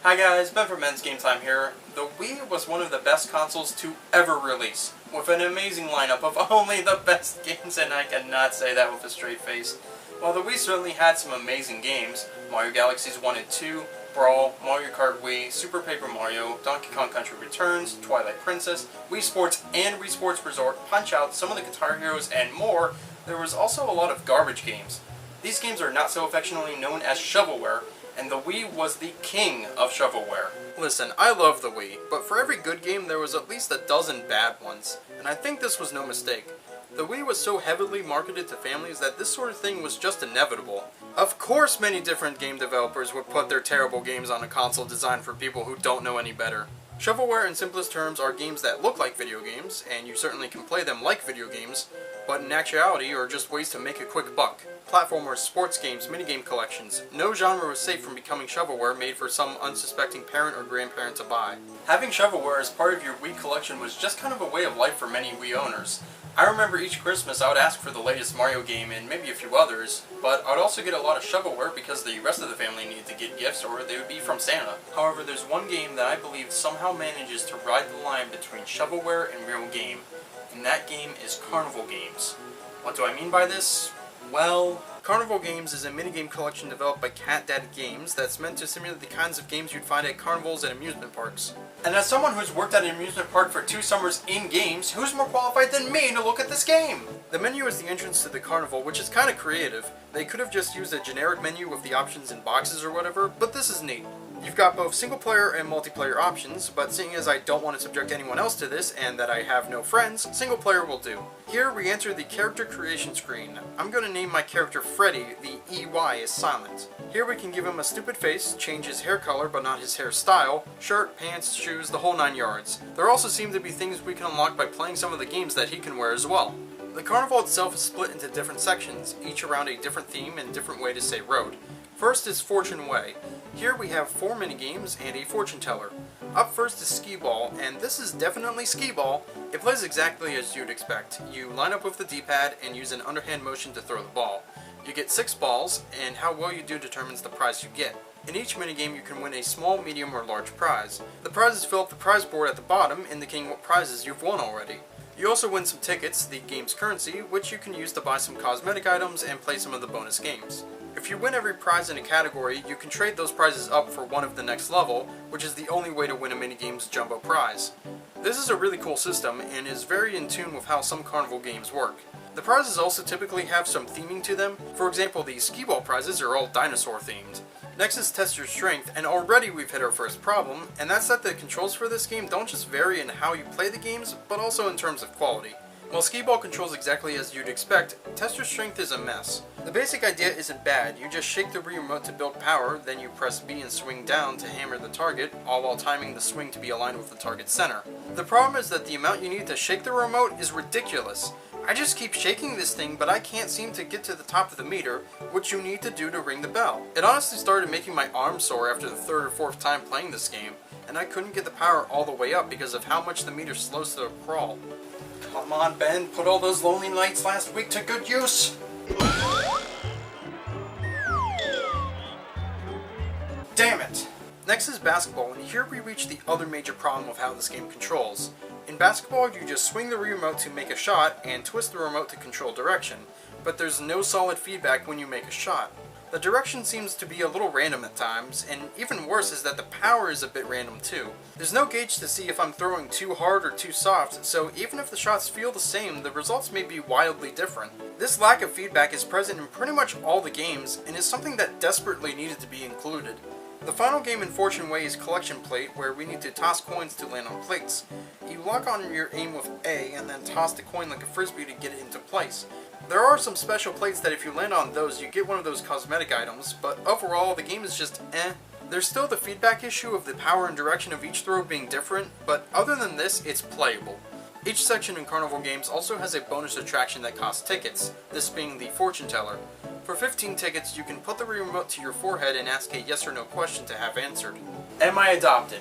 Hi guys, Ben from Men's Game Time here. The Wii was one of the best consoles to ever release, with an amazing lineup of only the best games, and I cannot say that with a straight face. While the Wii certainly had some amazing games, Mario Galaxies 1 and 2, Brawl, Mario Kart Wii, Super Paper Mario, Donkey Kong Country Returns, Twilight Princess, Wii Sports and Wii Sports Resort, Punch-Out, some of the Guitar Heroes, and more, there was also a lot of garbage games. These games are not so affectionately known as shovelware, and the Wii was the king of shovelware. Listen, I love the Wii, but for every good game there was at least a dozen bad ones, and I think this was no mistake. The Wii was so heavily marketed to families that this sort of thing was just inevitable. Of course many different game developers would put their terrible games on a console designed for people who don't know any better. Shovelware in simplest terms are games that look like video games, and you certainly can play them like video games, but in actuality are just ways to make a quick buck. Platformers, sports games, minigame collections. No genre was safe from becoming shovelware made for some unsuspecting parent or grandparent to buy. Having shovelware as part of your Wii collection was just kind of a way of life for many Wii owners. I remember each Christmas I would ask for the latest Mario game and maybe a few others, but I would also get a lot of shovelware because the rest of the family needed to get gifts or they would be from Santa. However, there's one game that I believe somehow manages to ride the line between shovelware and real game, and that game is Carnival Games. What do I mean by this? Well, Carnival Games is a minigame collection developed by Cat Dad Games that's meant to simulate the kinds of games you'd find at carnivals and amusement parks. And as someone who's worked at an amusement park for 2 summers in games, who's more qualified than me to look at this game? The menu is the entrance to the carnival, which is kinda creative. They could have just used a generic menu with the options in boxes or whatever, but this is neat. You've got both single player and multiplayer options, but seeing as I don't want to subject anyone else to this and that I have no friends, single player will do. Here we enter the character creation screen. I'm going to name my character Freddy, the EY is silent. Here we can give him a stupid face, change his hair color but not his hairstyle, shirt, pants, shoes, the whole 9 yards. There also seem to be things we can unlock by playing some of the games that he can wear as well. The carnival itself is split into different sections, each around a different theme and different way to say road. First is Fortune Way. Here we have 4 minigames and a fortune teller. Up first is Skee Ball, and this is definitely Skee Ball. It plays exactly as you'd expect. You line up with the D-pad and use an underhand motion to throw the ball. You get 6 balls, and how well you do determines the prize you get. In each minigame you can win a small, medium, or large prize. The prizes fill up the prize board at the bottom, indicating what prizes you've won already. You also win some tickets, the game's currency, which you can use to buy some cosmetic items and play some of the bonus games. If you win every prize in a category, you can trade those prizes up for one of the next level, which is the only way to win a minigame's jumbo prize. This is a really cool system, and is very in tune with how some carnival games work. The prizes also typically have some theming to them. For example, the Skee Ball prizes are all dinosaur themed. Next is Test Your Strength, and already we've hit our first problem, and that's that the controls for this game don't just vary in how you play the games, but also in terms of quality. While Skee Ball controls exactly as you'd expect, Test Your Strength is a mess. The basic idea isn't bad. You just shake the Wii remote to build power, then you press B and swing down to hammer the target, all while timing the swing to be aligned with the target's center. The problem is that the amount you need to shake the remote is ridiculous. I just keep shaking this thing, but I can't seem to get to the top of the meter, which you need to do to ring the bell. It honestly started making my arm sore after the 3rd or 4th time playing this game, and I couldn't get the power all the way up because of how much the meter slows to a crawl. Come on, Ben, put all those lonely nights last week to good use! Damn it! Next is Basketball, and here we reach the other major problem of how this game controls. In Basketball, you just swing the Wii remote to make a shot, and twist the remote to control direction, but there's no solid feedback when you make a shot. The direction seems to be a little random at times, and even worse is that the power is a bit random too. There's no gauge to see if I'm throwing too hard or too soft, so even if the shots feel the same, the results may be wildly different. This lack of feedback is present in pretty much all the games, and is something that desperately needed to be included. The final game in Fortune Way is Collection Plate, where we need to toss coins to land on plates. You lock on your aim with A, and then toss the coin like a frisbee to get it into place. There are some special plates that if you land on those, you get one of those cosmetic items, but overall the game is just eh. There's still the feedback issue of the power and direction of each throw being different, but other than this, it's playable. Each section in Carnival Games also has a bonus attraction that costs tickets, this being the Fortune Teller. For 15 tickets, you can put the remote to your forehead and ask a yes or no question to have answered. Am I adopted?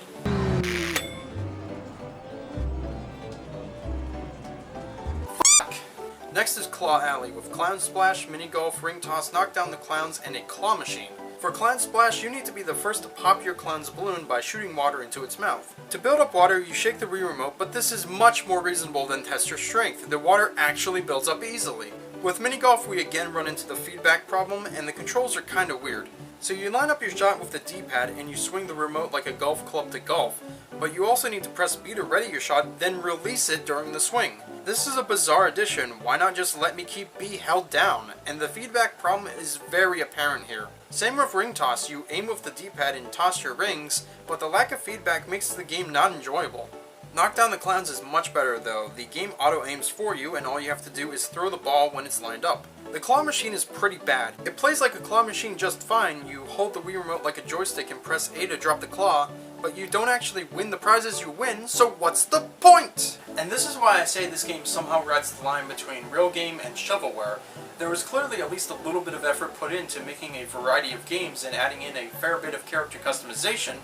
Next is Claw Alley, with Clown Splash, Mini Golf, Ring Toss, Knock Down the Clowns, and a Claw Machine. For Clan Splash, you need to be the first to pop your clan's balloon by shooting water into its mouth. To build up water, you shake the Wii Remote, but this is much more reasonable than Test Your Strength. The water actually builds up easily. With Mini Golf, we again run into the feedback problem, and the controls are kinda weird. So you line up your shot with the D-pad and you swing the remote like a golf club to golf, but you also need to press B to ready your shot, then release it during the swing. This is a bizarre addition. Why not just let me keep B held down? And the feedback problem is very apparent here. Same with ring toss, you aim with the D-pad and toss your rings, but the lack of feedback makes the game not enjoyable. Knock Down the Clowns is much better though. The game auto-aims for you and all you have to do is throw the ball when it's lined up. The claw machine is pretty bad. It plays like a claw machine just fine. You hold the Wii Remote like a joystick and press A to drop the claw, but you don't actually win the prizes you win, so what's the point? And this is why I say this game somehow rides the line between real game and shovelware. There was clearly at least a little bit of effort put into making a variety of games and adding in a fair bit of character customization,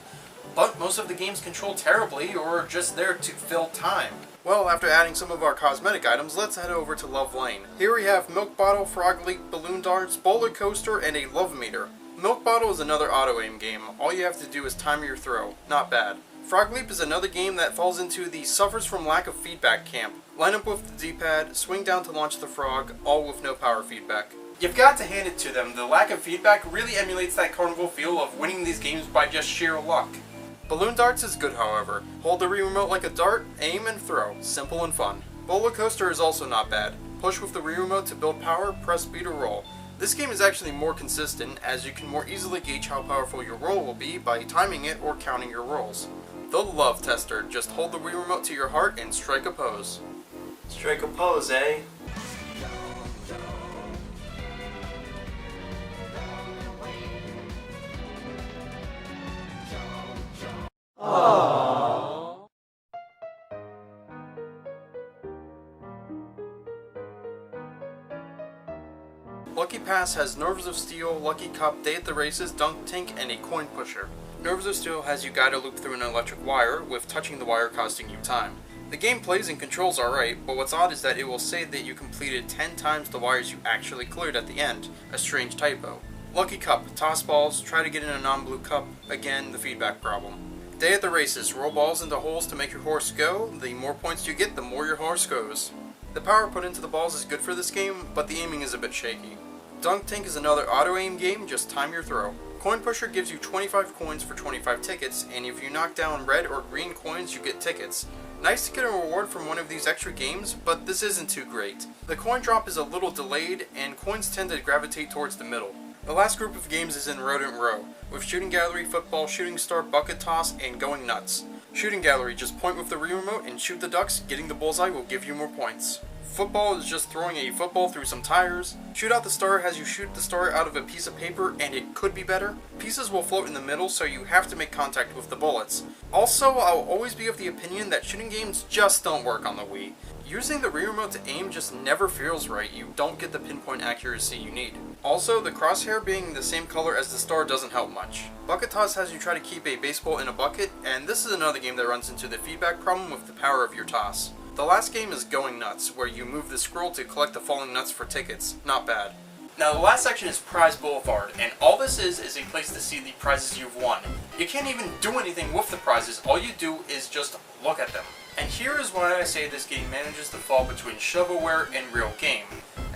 but most of the games control terribly or are just there to fill time. Well, after adding some of our cosmetic items, let's head over to Love Lane. Here we have Milk Bottle, Frog Leap, Balloon Darts, Bowler Coaster, and a Love Meter. Milk Bottle is another auto-aim game. All you have to do is time your throw. Not bad. Frog Leap is another game that falls into the suffers from lack of feedback camp. Line up with the D-pad, swing down to launch the frog, all with no power feedback. You've got to hand it to them. The lack of feedback really emulates that carnival feel of winning these games by just sheer luck. Balloon Darts is good, however. Hold the Wii Remote like a dart, aim and throw. Simple and fun. Bowler Coaster is also not bad. Push with the Wii Remote to build power, press B to roll. This game is actually more consistent, as you can more easily gauge how powerful your roll will be by timing it or counting your rolls. The Love Tester. Just hold the Wii Remote to your heart and strike a pose. Strike a pose, eh? Aww. Lucky Pass has Nerves of Steel, Lucky Cup, Day at the Races, Dunk Tank, and a Coin Pusher. Nerves of Steel has you guide a loop through an electric wire, with touching the wire costing you time. The game plays and controls alright, but what's odd is that it will say that you completed 10 times the wires you actually cleared at the end, a strange typo. Lucky Cup, toss balls, try to get in a non-blue cup, again the feedback problem. Day at the Races, roll balls into holes to make your horse go. The more points you get, the more your horse goes. The power put into the balls is good for this game, but the aiming is a bit shaky. Dunk Tank is another auto-aim game, just time your throw. Coin Pusher gives you 25 coins for 25 tickets, and if you knock down red or green coins, you get tickets. Nice to get a reward from one of these extra games, but this isn't too great. The coin drop is a little delayed, and coins tend to gravitate towards the middle. The last group of games is in Rodent Row, with Shooting Gallery, Football, Shooting Star, Bucket Toss, and Going Nuts. Shooting Gallery, just point with the Wii Remote and shoot the ducks. Getting the bullseye will give you more points. Football is just throwing a football through some tires. Shoot Out the Star has you shoot the star out of a piece of paper, and it could be better. Pieces will float in the middle, so you have to make contact with the bullets. Also, I'll always be of the opinion that shooting games just don't work on the Wii. Using the Wii Remote to aim just never feels right. You don't get the pinpoint accuracy you need. Also, the crosshair being the same color as the star doesn't help much. Bucket Toss has you try to keep a baseball in a bucket, and this is another game that runs into the feedback problem with the power of your toss. The last game is Going Nuts, where you move the scroll to collect the falling nuts for tickets. Not bad. Now the last section is Prize Boulevard, and all this is a place to see the prizes you've won. You can't even do anything with the prizes, all you do is just look at them. And here is why I say this game manages to fall between shovelware and real game,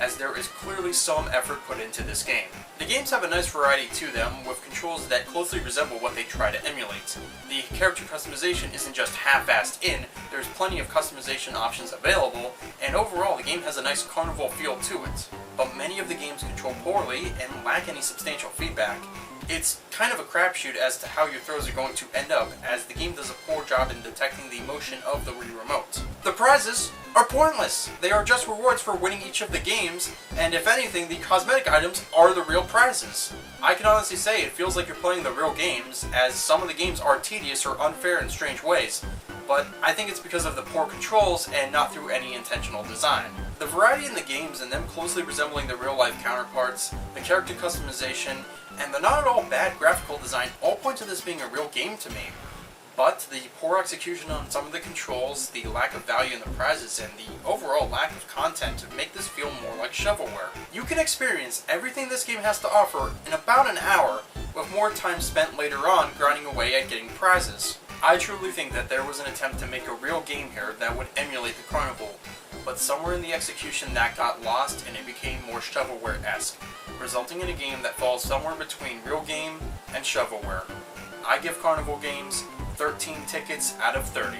as there is clearly some effort put into this game. The games have a nice variety to them, with controls that closely resemble what they try to emulate. The character customization isn't just half-assed in, there's plenty of customization options available, and overall the game has a nice carnival feel to it. But many of the games control poorly and lack any substantial feedback. It's kind of a crapshoot as to how your throws are going to end up, as the game does a poor job in detecting the motion of the Wii Remote. The prizes are pointless. They are just rewards for winning each of the games, and if anything, the cosmetic items are the real prizes. I can honestly say it feels like you're playing the real games, as some of the games are tedious or unfair in strange ways, but I think it's because of the poor controls and not through any intentional design. The variety in the games and them closely resembling the real-life counterparts, the character customization, and the not at all bad graphical design all point to this being a real game to me. But the poor execution on some of the controls, the lack of value in the prizes, and the overall lack of content make this feel more like shovelware. You can experience everything this game has to offer in about an hour, with more time spent later on grinding away at getting prizes. I truly think that there was an attempt to make a real game here that would emulate the Carnival, but somewhere in the execution that got lost and it became more shovelware-esque, resulting in a game that falls somewhere between real game and shovelware. I give Carnival Games 13 tickets out of 30.